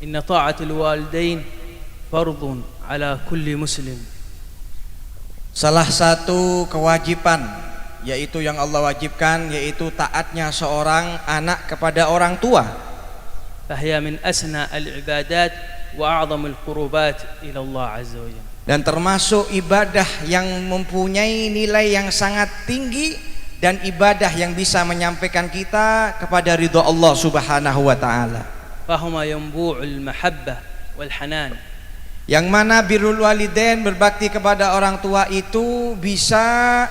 إن طاعة الوالدين فرض على كل مسلم. Salah satu kewajiban yaitu yang Allah wajibkan yaitu taatnya seorang anak kepada orang tua. فهي من أسنى العبادات وأعظم القربات إلى الله عز وجل. Dan termasuk ibadah yang mempunyai nilai yang sangat tinggi dan ibadah yang bisa menyampaikan kita kepada ridha Allah Subhanahu wa taala. فهما ينبوع المحبة والحنان. Yang mana birrul walidain, berbakti kepada orang tua itu bisa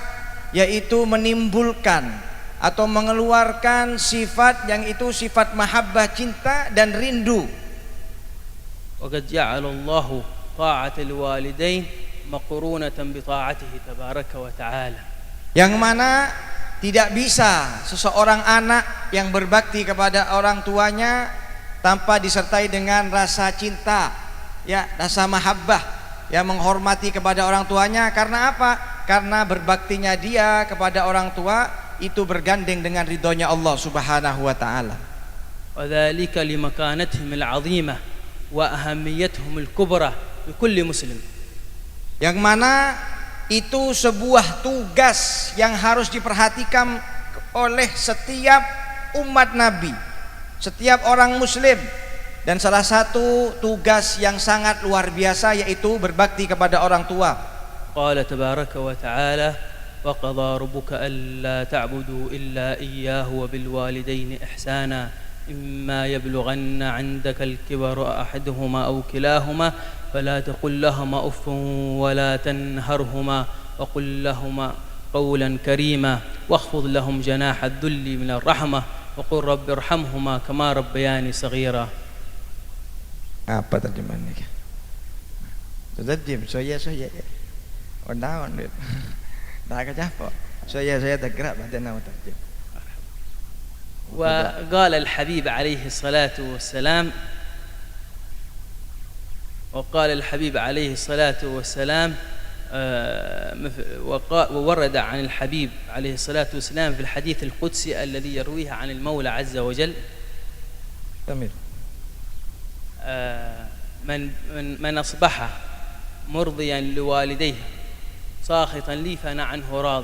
yaitu menimbulkan atau mengeluarkan sifat yang itu sifat mahabbah, cinta dan rindu. وقد جعل الله طاعة الوالدين مقرونة بطاعته تبارك وتعالى. Yang mana tidak bisa seseorang anak yang berbakti kepada orang tuanya tanpa disertai dengan rasa cinta, ya, rasa mahabbah, ya, menghormati kepada orang tuanya. Karena apa? Karena berbaktinya dia kepada orang tua itu bergandeng dengan ridhonya Allah Subhanahu wa taala. وذلك لمكانتهم العظيمة وأهميتهم الكبرى لكل مسلم. Yang mana itu sebuah tugas yang harus diperhatikan oleh setiap umat Nabi, setiap orang muslim. Dan salah satu tugas yang sangat luar biasa yaitu berbakti kepada orang tua. قال تبارك وتعالى وقضى ربك ألا تعبدوا إلا إياه وبالوالدين إحسانا إما يبلغن عندك الكبر أحدهما أو كلاهما فلا تقل لهما أف ولا تنهرهما وقل لهما قولا كريما واخفض لهم جناح الذل من الرحمة وقل رب ارحمهما كما ربياني صغيرا. Apa terjemahannya? Terjem saya Ondaon dit. Dah kacapa. Saya tergerak badan nama terjem. وقال الحبيب عليه الصلاة والسلام وورد عن الحبيب عليه الصلاة والسلام في الحديث القدسي الذي يرويه عن المولى عز وجل من أصبح مرضيا لوالديه ساخطا لي فأنا عنه راض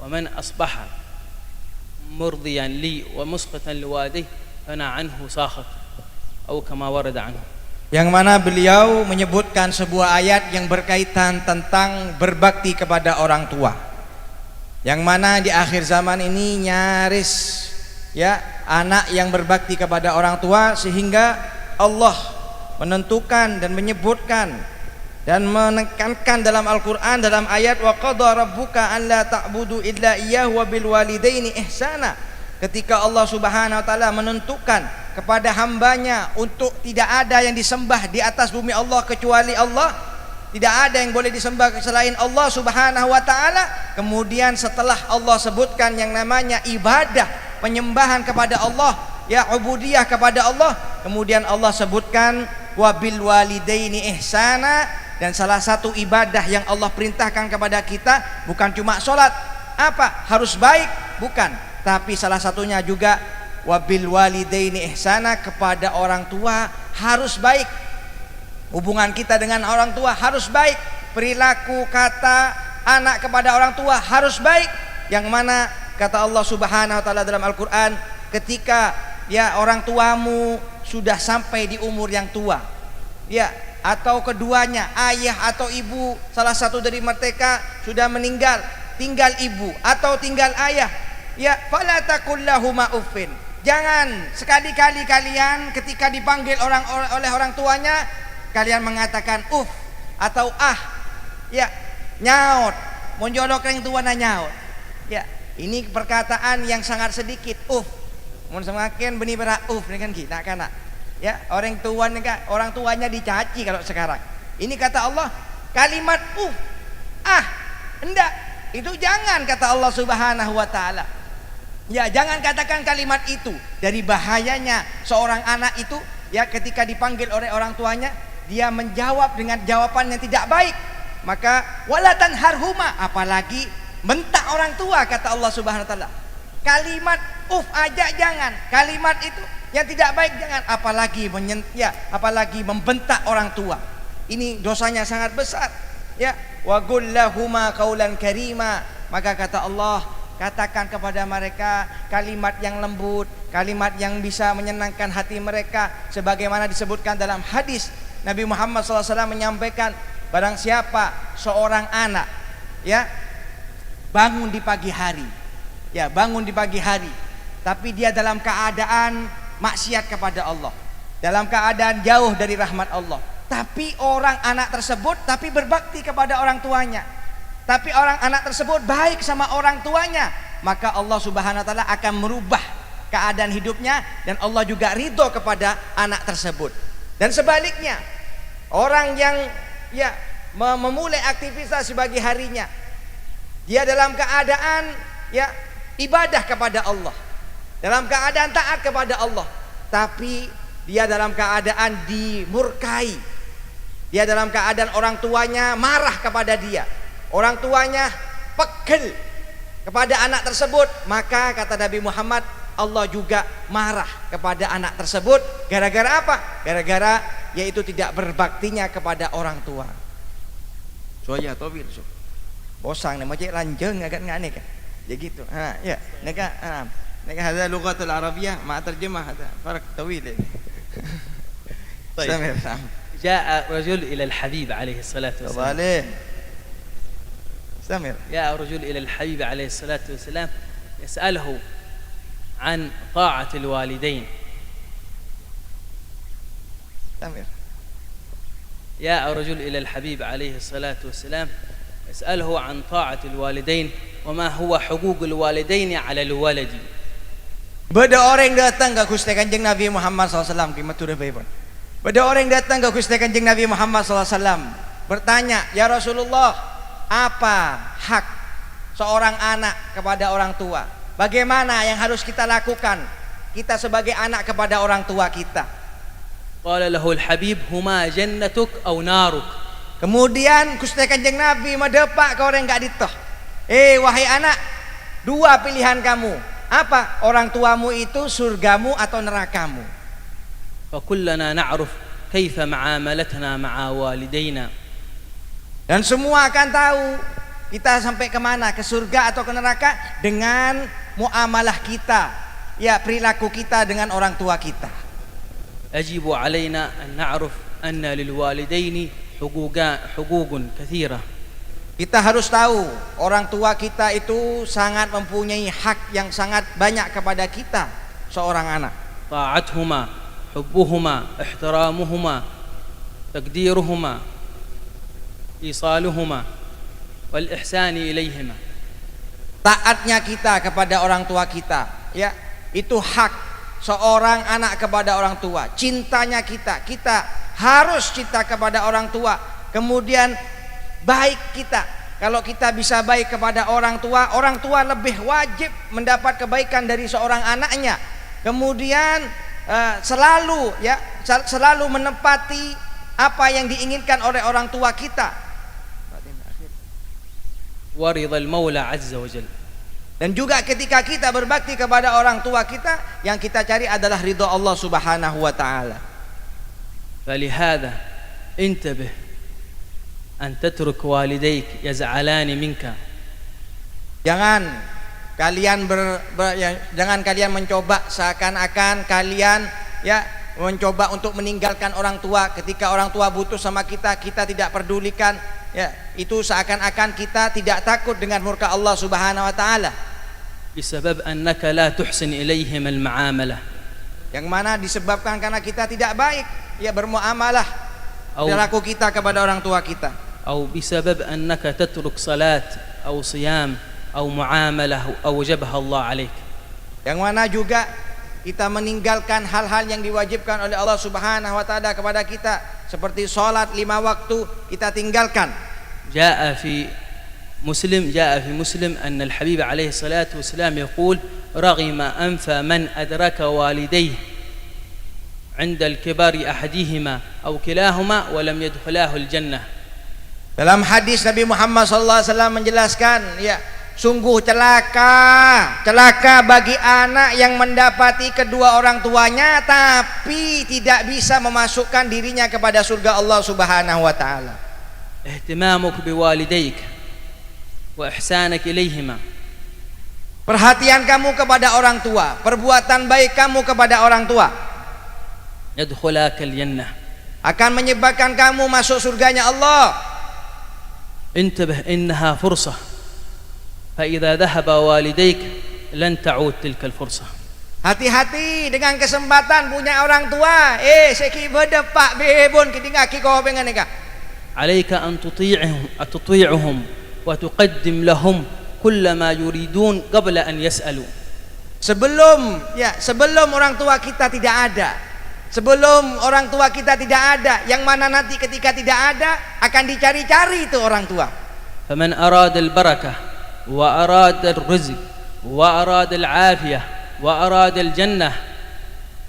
ومن أصبح مرضيا لي ومسخطا لوالديه فأنا عنه ساخط أو كما ورد عنه. Yang mana beliau menyebutkan sebuah ayat yang berkaitan tentang berbakti kepada orang tua. Yang mana di akhir zaman ini nyaris, ya, anak yang berbakti kepada orang tua, sehingga Allah menentukan dan menyebutkan dan menekankan dalam Al-Quran dalam ayat wa qadha rabbuka an la ta'budu illa iyyahu wa bil walidaini ihsana. Ketika Allah Subhanahu wa taala menentukan kepada hambanya untuk tidak ada yang disembah di atas bumi Allah kecuali Allah, tidak ada yang boleh disembah selain Allah Subhanahu wa taala. Kemudian setelah Allah sebutkan yang namanya ibadah, penyembahan kepada Allah, ya, ubudiyah kepada Allah, kemudian Allah sebutkan wabil walidaini ihsana. Dan salah satu ibadah yang Allah perintahkan kepada kita bukan cuma sholat, apa, harus baik, bukan, tapi salah satunya juga wabil walidaini ihsana, kepada orang tua harus baik. Hubungan kita dengan orang tua harus baik, perilaku kata anak kepada orang tua harus baik. Yang mana kata Allah Subhanahu wa taala dalam Al-Qur'an, ketika, ya, orang tuamu sudah sampai di umur yang tua, ya, atau keduanya, ayah atau ibu, salah satu dari mereka sudah meninggal, tinggal ibu atau tinggal ayah, ya, fala taqul lahuma uffin. Jangan sekali-kali kalian ketika dipanggil oleh orang tuanya kalian mengatakan atau ya, nyaut, monjolok yang tuana nyaut. Ya, ini perkataan yang sangat sedikit. Mun semakin benih berak ini kan kita kana. Ya, orang tuanya dicaci kalau sekarang. Ini kata Allah, kalimat enggak, itu jangan, kata Allah Subhanahu wa taala. Ya, jangan katakan kalimat itu. Dari bahayanya seorang anak itu, ya, ketika dipanggil oleh orang tuanya, dia menjawab dengan jawaban yang tidak baik. Maka wala tanharhuma, apalagi bentak orang tua, kata Allah Subhanahu wa taala. Kalimat aja jangan. Kalimat itu Yang tidak baik jangan, apalagi membentak orang tua. Ini dosanya sangat besar. Ya, wa qul lahuma qaulan karima. Maka kata Allah, katakan kepada mereka kalimat yang lembut, kalimat yang bisa menyenangkan hati mereka, sebagaimana disebutkan dalam hadis Nabi Muhammad SAW menyampaikan, barang siapa seorang anak bangun di pagi hari, tapi dia dalam keadaan maksiat kepada Allah, dalam keadaan jauh dari rahmat Allah, tapi anak tersebut berbakti kepada orang tuanya, tapi anak tersebut baik sama orang tuanya, maka Allah Subhanahu wa taala akan merubah keadaan hidupnya dan Allah juga ridho kepada anak tersebut. Dan sebaliknya, orang yang memulai aktivitas sebagai harinya, dia dalam keadaan ibadah kepada Allah, dalam keadaan taat kepada Allah, tapi dia dalam keadaan dimurkai, dia dalam keadaan orang tuanya marah kepada dia, orang tuanya pegel kepada anak tersebut, maka kata Nabi Muhammad, Allah juga marah kepada anak tersebut. Gara-gara apa? Gara-gara yaitu tidak berbaktinya kepada orang tua. Soalnya tawil so. Bosang nama cik lanjeng agak ngane kan. Ya gitu. Ya, neka hada lughatul arabiyyah ma terjemah hada farq tawil. طيب. جاء رجل إلى الحبيب عليه الصلاة والسلام. جاء رجل إلى الحبيب عليه الصلاة والسلام يسأله عن طاعة الوالدين. جاء رجل إلى الحبيب عليه الصلاة والسلام يسأله عن طاعة الوالدين وما هو حقوق الوالدين على الولد. Bada orang datang ke Gusti Kanjeng Nabi Muhammad SAW, kimaturah baipun. Bada orang datang ke Gusti Kanjeng Nabi Muhammad SAW bertanya, ya Rasulullah, apa hak seorang anak kepada orang tua? Bagaimana yang harus kita lakukan kita sebagai anak kepada orang tua kita? Qala lahul habib huma jannatuk aw naruk. Kemudian Gusti Kanjeng Nabi medepak ke orang enggak ditoh. Wahai anak, dua pilihan kamu. Apa? Orang tuamu itu surgamu atau nerakamu. Fa kullana na'ruf kaifa muamalatana ma'a walidayna. Dan semua akan tahu kita sampai kemana, ke surga atau ke neraka dengan muamalah kita, perilaku kita dengan orang tua kita. Ajibu alaina an na'ruf anna lil walidaini huquqan katsira. Kita harus tahu orang tua kita itu sangat mempunyai hak yang sangat banyak kepada kita seorang anak. Ta'atuhuma, hubbuhuma, ihtiramuhuma, taqdiruhuma, isaluhuma wal ihsani ilaihima. Taatnya kita kepada orang tua kita, itu hak seorang anak kepada orang tua. Cintanya kita harus cinta kepada orang tua. Kemudian baik kita, kalau kita bisa baik kepada orang tua lebih wajib mendapat kebaikan dari seorang anaknya. Kemudian selalu menepati apa yang diinginkan oleh orang tua kita. Waridhal Maula Azza wa Jalla. Dan juga ketika kita berbakti kepada orang tua kita, yang kita cari adalah ridha Allah Subhanahu wa taala. Falihada intabih an tatruk walidayk yaz'alani minka. Jangan kalian mencoba seakan-akan kalian mencoba untuk meninggalkan orang tua ketika orang tua butuh sama kita tidak pedulikan. Itu seakan-akan kita tidak takut dengan murka Allah Subhanahu wa taala. Bisabab annaka la tuhsin ilaihim al-muamalah. Yang mana disebabkan karena kita tidak baik bermuamalah perilaku kita kepada orang tua kita. أو بسبب أنك تترك صلاة أو صيام أو معاملة أوجبها الله عليك. Yang mana juga kita meninggalkan hal-hal yang diwajibkan oleh Allah Subhanahu wa taala kepada kita, seperti salat 5 waktu kita tinggalkan. جاء في مسلم أن الحبيب عليه الصلاة والسلام يقول رغم أنف من أدرك والديه عند الكبار أحدهما أو كلاهما ولم يدخلاه الجنة. Dalam hadis Nabi Muhammad SAW menjelaskan, Sungguh celaka bagi anak yang mendapati kedua orang tuanya tapi tidak bisa memasukkan dirinya kepada surga Allah Subhanahu wa taala. اهتمامك بوالديك وإحسانك إليهما Perhatian kamu kepada orang tua, perbuatan baik kamu kepada orang tua يدخلك الجنة akan menyebabkan kamu masuk surganya Allah. انتبه إنها فرصة فإذا ذهب والديك لن تعود تلك الفرصة. Hati-hati dengan kesempatan punya orang tua. Seki berdepak bebon ketingaki kau pengen nikah. عليك أن تطيعهم وتقدم لهم كل ما يريدون قبل أن يسألوا. Sebelum orang tua kita tidak ada, sebelum orang tua kita tidak ada, yang mana nanti ketika tidak ada akan dicari-cari itu orang tua. فمن أراد البركة وأراد الرزق وأراد العافية وأراد الجنة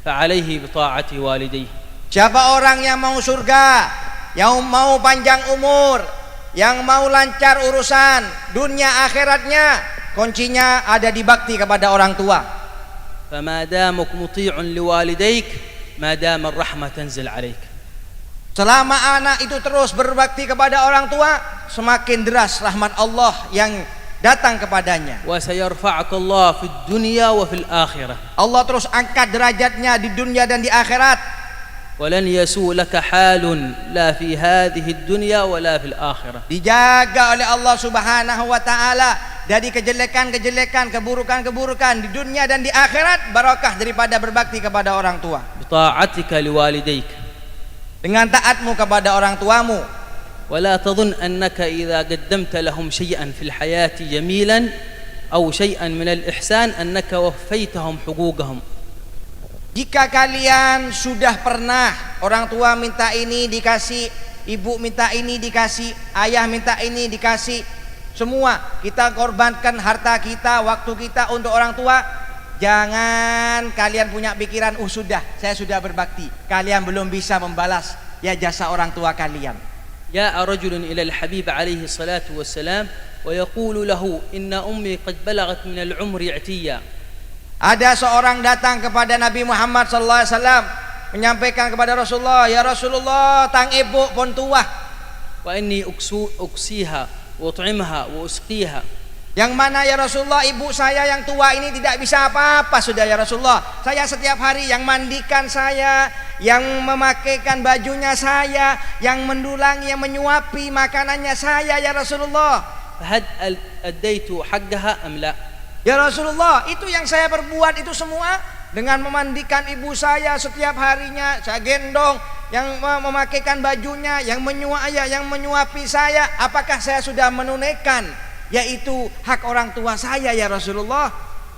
فعليه بطاعة والديه. Siapa orang yang mau surga, yang mau panjang umur, yang mau lancar urusan dunia akhiratnya, kuncinya ada di bakti kepada orang tua. فما دامك مطيع لوالديك ما دام الرحمة تنزل عليك. Selama anak itu terus berbakti kepada orang tua, semakin deras rahmat Allah yang datang kepadanya. وسيرفعك الله في الدنيا وفي الآخرة. Allah terus angkat derajatnya di dunia dan di akhirat. ولن يسوء لك حال لا في هذه الدنيا ولا في الآخرة. Dijaga oleh Allah Subhanahu wa taala dari kejelekan-kejelekan, keburukan-keburukan di dunia dan di akhirat, barakah daripada berbakti kepada orang tua. بطاعتك لوالديك. Dengan taatmu kepada orang tuamu. ولا تظن أنك إذا قدمت لهم شيئا في الحياة جميلا أو شيئا من الإحسان أنك وفيتهم حقوقهم. Jika kalian sudah pernah orang tua minta ini dikasih, ibu minta ini dikasih, ayah minta ini dikasih, semua kita korbankan harta kita, waktu kita untuk orang tua, jangan kalian punya pikiran, sudah, saya sudah berbakti, kalian belum bisa membalas ya jasa orang tua kalian. جاء رجل إلى الحبيب عليه الصلاة والسلام ويقول له إن أمي قد بلغت من العمر عتيا. Ada seorang datang kepada Nabi Muhammad sallallahu alaihi wasallam menyampaikan kepada Rasulullah, ya Rasulullah, tang ibu pun tua. وإني أكسيها وأطعمها وأسقيها. Yang mana ya Rasulullah, ibu saya yang tua ini tidak bisa apa-apa sudah ya Rasulullah. Saya setiap hari yang mandikan saya, yang memakaikan bajunya saya, yang mendulangi, yang menyuapi makanannya saya ya Rasulullah. فهل أديت حقها أم لا؟ Ya Rasulullah, itu yang saya perbuat itu semua dengan memandikan ibu saya setiap harinya, saya gendong, yang memakaikan bajunya, yang menyuapi saya, apakah saya sudah menunaikan yaitu hak orang tua saya ya Rasulullah?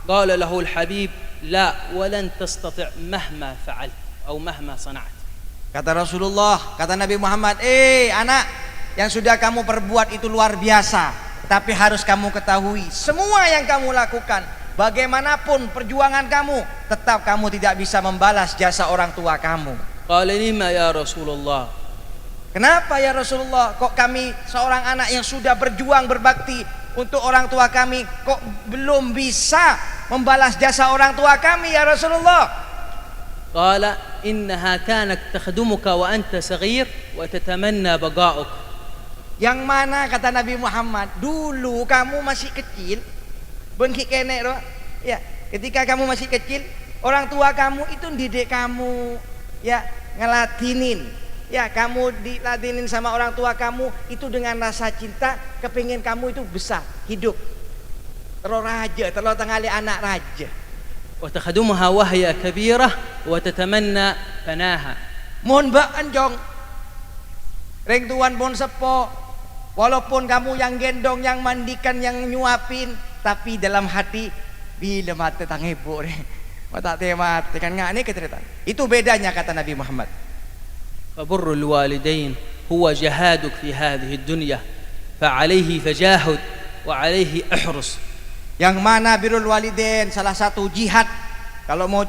قال له الحبيب لا ولن تستطع مهما فعلت أو مهما صنعت. Kata Rasulullah, kata Nabi Muhammad, anak, yang sudah kamu perbuat itu luar biasa. Tapi harus kamu ketahui, semua yang kamu lakukan, bagaimanapun perjuangan kamu, tetap kamu tidak bisa membalas jasa orang tua kamu. قال لما يا رسول الله؟ Kenapa ya Rasulullah, kok kami seorang anak yang sudah berjuang berbakti untuk orang tua kami, kok belum bisa membalas jasa orang tua kami ya Rasulullah? قال إنها كانت تخدمك وأنت صغير وتتمنى بقاؤك. Yang mana kata Nabi Muhammad, dulu kamu masih kecil, bengki kenek roh, ya, ketika kamu masih kecil, orang tua kamu itu didik kamu, ya, ngelatinin, ya, kamu dilatinin sama orang tua kamu itu dengan rasa cinta, kepingin kamu itu besar, hidup, terus raja, terus tengali anak raja. وتخدمها وهي كبيرة وتتمنى فناها. Mohon mbak anjong, ring tuan pun sepo, walaupun kamu yang gendong, yang mandikan, yang nyuapin, tapi dalam hati bila mati tang ibu mata temat kan ngane kecerita. Itu bedanya kata Nabi Muhammad. فبر الوالدين هو جهادك في هذه الدنيا فعليه فجاهد وعليه احرص. Yang mana birrul walidain salah satu jihad. Kalau mau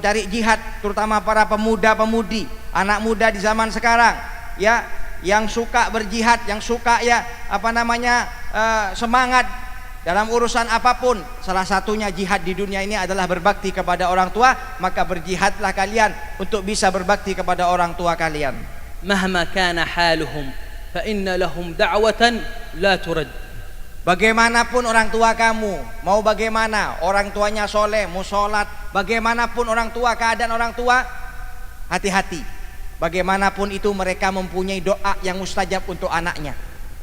cari jihad, terutama para pemuda-pemudi, anak muda di zaman sekarang, ya, yang suka berjihad, yang suka semangat dalam urusan apapun, salah satunya jihad di dunia ini adalah berbakti kepada orang tua, maka berjihadlah kalian untuk bisa berbakti kepada orang tua kalian. مهما كان حالهم فإن لهم دعوة لا ترد. Bagaimanapun orang tua kamu, mau bagaimana, orang tuanya soleh, mau sholat, bagaimanapun orang tua, keadaan orang tua, hati-hati. Bagaimanapun itu mereka mempunyai doa yang mustajab untuk anaknya.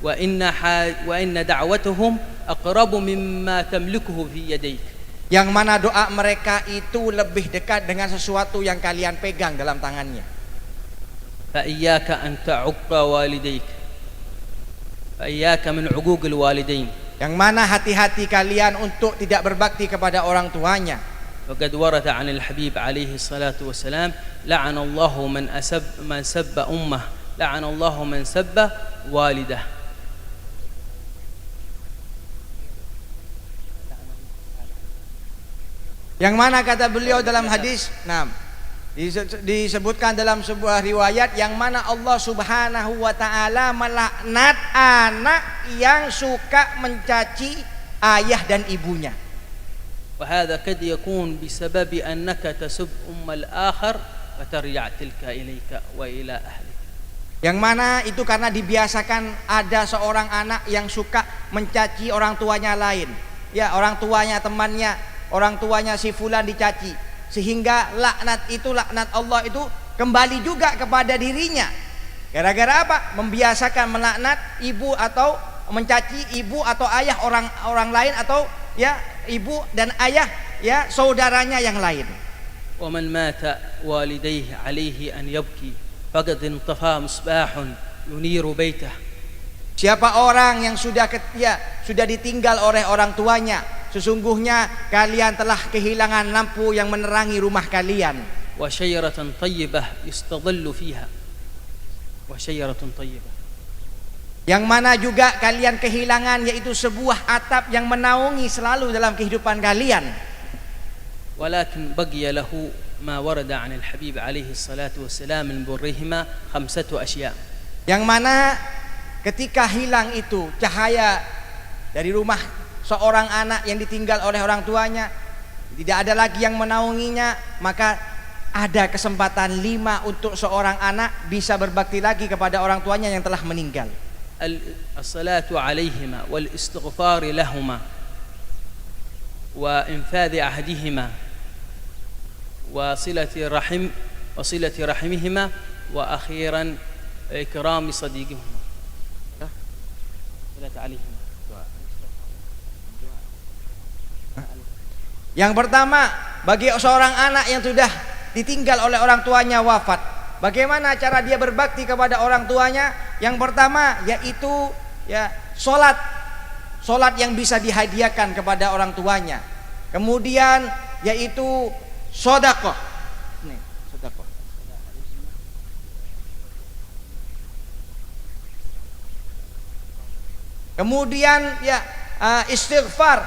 وإن دعوتهم أقرب مما تملكه في يديك. Yang mana doa mereka itu lebih dekat dengan sesuatu yang kalian pegang dalam tangannya. فإياك أن تعق والديك. فإياك من عقوق الوالدين. Yang mana hati-hati kalian untuk tidak berbakti kepada orang tuanya. وقد ورد عن الحبيب عليه الصلاة والسلام لعن الله من سب أمه لعن الله من سب والده. Yang mana kata beliau dalam hadis, disebutkan dalam sebuah riwayat yang mana Allah Subhanahu wa taala melaknat anak yang suka mencaci ayah dan ibunya. وهذا قد يكون بسبب أنك تسب الآخر فترجع تلك إليك وإلى أهلك. Yang mana itu karena dibiasakan ada seorang anak yang suka mencaci orang tuanya lain. Ya, orang tuanya temannya, orang tuanya si fulan dicaci, sehingga laknat Allah itu kembali juga kepada dirinya. Gara-gara apa? Membiasakan melaknat ibu atau mencaci ibu atau ayah orang lain, atau ya ibu dan ayah ya saudaranya yang lain. ومن مات والديه عليه أن يبكي فقد انطفى مصباح ينير بيته. Siapa orang yang sudah ditinggal oleh orang tuanya, sesungguhnya kalian telah kehilangan lampu yang menerangi rumah kalian. وشجرة طيبة يستظل فيها. وشجرة طيبة. Yang mana juga kalian kehilangan, yaitu sebuah atap yang menaungi selalu dalam kehidupan kalian. ولكن بقي له ما ورد عن الحبيب عليه الصلاة والسلام من برهما 5 أشياء. Yang mana ketika hilang itu cahaya dari rumah seorang anak yang ditinggal oleh orang tuanya, tidak ada lagi yang menaunginya, maka ada kesempatan 5 untuk seorang anak bisa berbakti lagi kepada orang tuanya yang telah meninggal. الصلاة عليهما والاستغفار لهما وإنفاذ عهدهما وصلة رحمهما وأخيرا إكرام صديقهما. Yang pertama, bagi seorang anak yang sudah ditinggal oleh orang tuanya wafat, bagaimana cara dia berbakti kepada orang tuanya? Yang pertama yaitu ya salat yang bisa dihadiahkan kepada orang tuanya. Kemudian yaitu sedekah. Sedekah. Kemudian ya istighfar,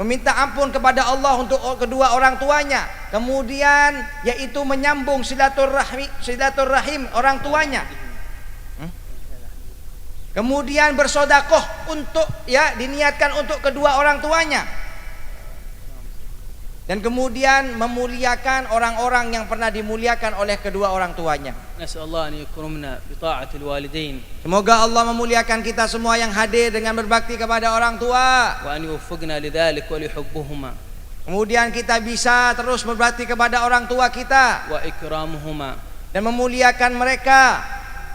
meminta ampun kepada Allah untuk kedua orang tuanya. Kemudian yaitu menyambung silaturahim orang tuanya. Kemudian bersedekah untuk ya diniatkan untuk kedua orang tuanya. Dan kemudian memuliakan orang-orang yang pernah dimuliakan oleh kedua orang tuanya. Semoga Allah memuliakan kita semua yang hadir dengan berbakti kepada orang tua. Kemudian kita bisa terus berbakti kepada orang tua kita dan memuliakan mereka.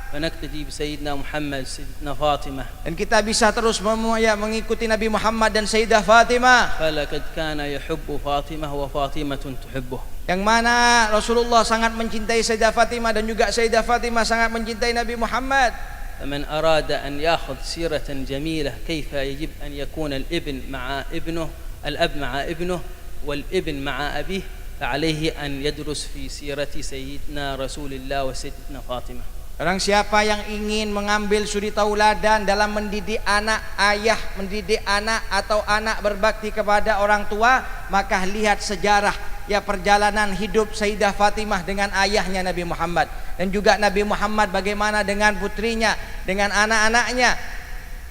فنقتدي بسيدنا محمد سيدنا فاطمة. Dan kita bisa terus mengikuti Nabi Muhammad dan Sayyidah Fatimah. فلقد كان يحب فاطمة وفاطمة تحبه. Yang mana Rasulullah sangat mencintai Sayyidah Fatimah dan juga Sayyidah Fatimah sangat mencintai Nabi Muhammad. فمن أراد أن يأخذ سيرة جميلة كيف يجب أن يكون الابن مع ابنه، الأب مع ابنه، والابن مع أبيه، فعليه أن يدرس في سيرة سيدنا رسول الله وسيدتنا فاطمة. Orang siapa yang ingin mengambil suri tauladan dalam mendidik anak, ayah mendidik anak atau anak berbakti kepada orang tua, maka lihat sejarah ya perjalanan hidup Sayyidah Fatimah dengan ayahnya Nabi Muhammad, dan juga Nabi Muhammad bagaimana dengan putrinya, dengan anak-anaknya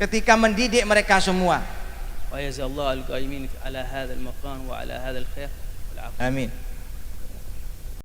ketika mendidik mereka semua. ويجزي الله القائمين على هذا المقام وعلى هذا الخير والعفو. Amin.